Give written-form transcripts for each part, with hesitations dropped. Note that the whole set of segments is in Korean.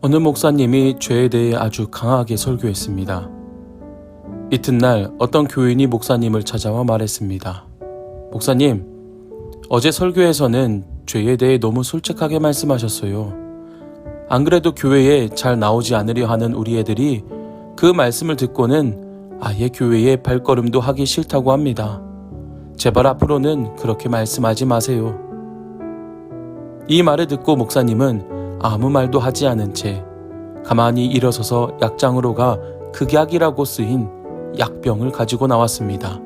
어느 목사님이 죄에 대해 아주 강하게 설교했습니다. 이튿날 어떤 교인이 목사님을 찾아와 말했습니다. 목사님, 어제 설교에서는 죄에 대해 너무 솔직하게 말씀하셨어요. 안 그래도 교회에 잘 나오지 않으려 하는 우리 애들이 그 말씀을 듣고는 아예 교회에 발걸음도 하기 싫다고 합니다. 제발 앞으로는 그렇게 말씀하지 마세요. 이 말을 듣고 목사님은 아무 말도 하지 않은 채 가만히 일어서서 약장으로 가 극약이라고 쓰인 약병을 가지고 나왔습니다.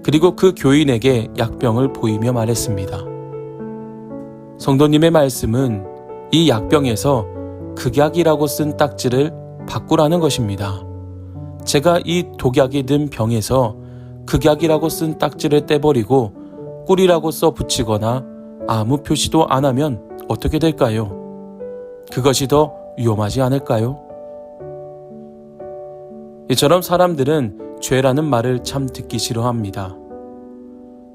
그리고 그 교인에게 약병을 보이며 말했습니다. 성도님의 말씀은 이 약병에서 극약이라고 쓴 딱지를 바꾸라는 것입니다. 제가 이 독약이 든 병에서 극약이라고 쓴 딱지를 떼버리고 꿀이라고 써 붙이거나 아무 표시도 안 하면 어떻게 될까요? 그것이 더 위험하지 않을까요? 이처럼 사람들은 죄라는 말을 참 듣기 싫어합니다.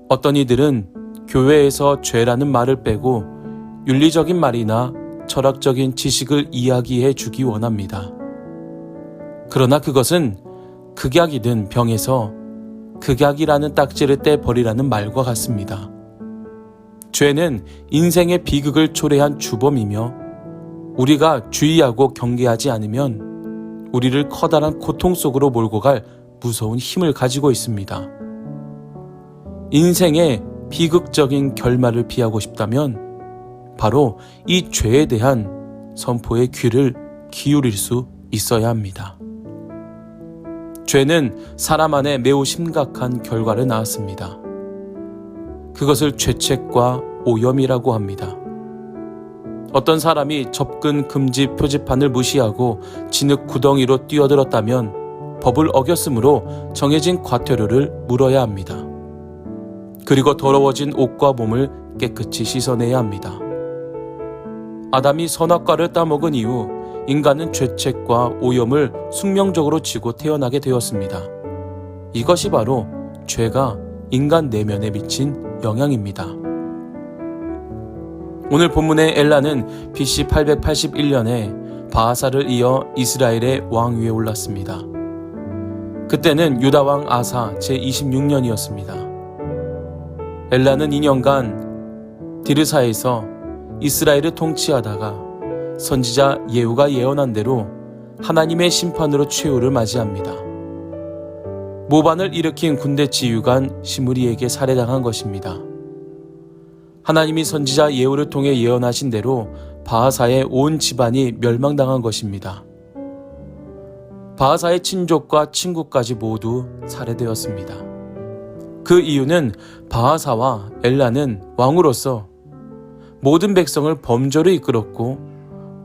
어떤 이들은 교회에서 죄라는 말을 빼고 윤리적인 말이나 철학적인 지식을 이야기해 주기 원합니다. 그러나 그것은 극약이 든 병에서 극약이라는 딱지를 떼버리라는 말과 같습니다. 죄는 인생의 비극을 초래한 주범이며 우리가 주의하고 경계하지 않으면 우리를 커다란 고통 속으로 몰고 갈 무서운 힘을 가지고 있습니다. 인생의 비극적인 결말을 피하고 싶다면 바로 이 죄에 대한 선포에 귀를 기울일 수 있어야 합니다. 죄는 사람 안에 매우 심각한 결과를 낳았습니다. 그것을 죄책과 오염이라고 합니다. 어떤 사람이 접근 금지 표지판을 무시하고 진흙 구덩이로 뛰어들었다면 법을 어겼으므로 정해진 과태료를 물어야 합니다. 그리고 더러워진 옷과 몸을 깨끗이 씻어내야 합니다. 아담이 선악과를 따먹은 이후 인간은 죄책과 오염을 숙명적으로 지고 태어나게 되었습니다. 이것이 바로 죄가 인간 내면에 미친 영향입니다. 오늘 본문의 엘라는 BC 881년에 바하사를 이어 이스라엘의 왕위에 올랐습니다. 그때는 유다왕 아사 제26년이었습니다. 엘라는 2년간 디르사에서 이스라엘을 통치하다가 선지자 예후가 예언한 대로 하나님의 심판으로 최후를 맞이합니다. 모반을 일으킨 군대 지휘관 시므리에게 살해당한 것입니다. 하나님이 선지자 예후를 통해 예언하신 대로 바하사의 온 집안이 멸망당한 것입니다. 바하사의 친족과 친구까지 모두 살해되었습니다. 그 이유는 바하사와 엘라는 왕으로서 모든 백성을 범죄로 이끌었고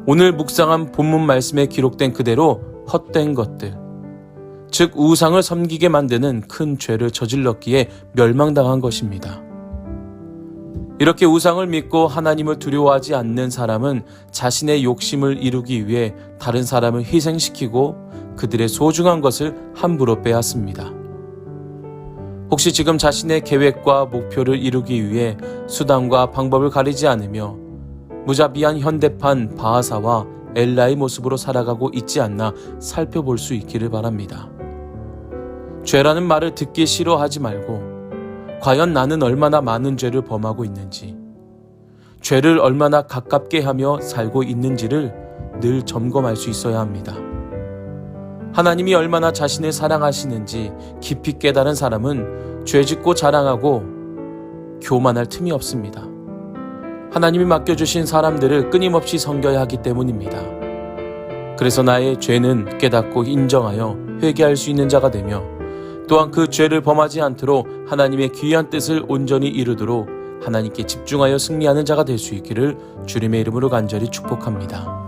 오늘 묵상한 본문 말씀에 기록된 그대로 헛된 것들, 즉 우상을 섬기게 만드는 큰 죄를 저질렀기에 멸망당한 것입니다. 이렇게 우상을 믿고 하나님을 두려워하지 않는 사람은 자신의 욕심을 이루기 위해 다른 사람을 희생시키고 그들의 소중한 것을 함부로 빼앗습니다. 혹시 지금 자신의 계획과 목표를 이루기 위해 수단과 방법을 가리지 않으며 무자비한 현대판 바하사와 엘라의 모습으로 살아가고 있지 않나 살펴볼 수 있기를 바랍니다. 죄라는 말을 듣기 싫어하지 말고 과연 나는 얼마나 많은 죄를 범하고 있는지, 죄를 얼마나 가깝게 하며 살고 있는지를 늘 점검할 수 있어야 합니다. 하나님이 얼마나 자신을 사랑하시는지 깊이 깨달은 사람은 죄짓고 자랑하고 교만할 틈이 없습니다. 하나님이 맡겨주신 사람들을 끊임없이 섬겨야 하기 때문입니다. 그래서 나의 죄는 깨닫고 인정하여 회개할 수 있는 자가 되며 또한 그 죄를 범하지 않도록 하나님의 귀한 뜻을 온전히 이루도록 하나님께 집중하여 승리하는 자가 될 수 있기를 주님의 이름으로 간절히 축복합니다.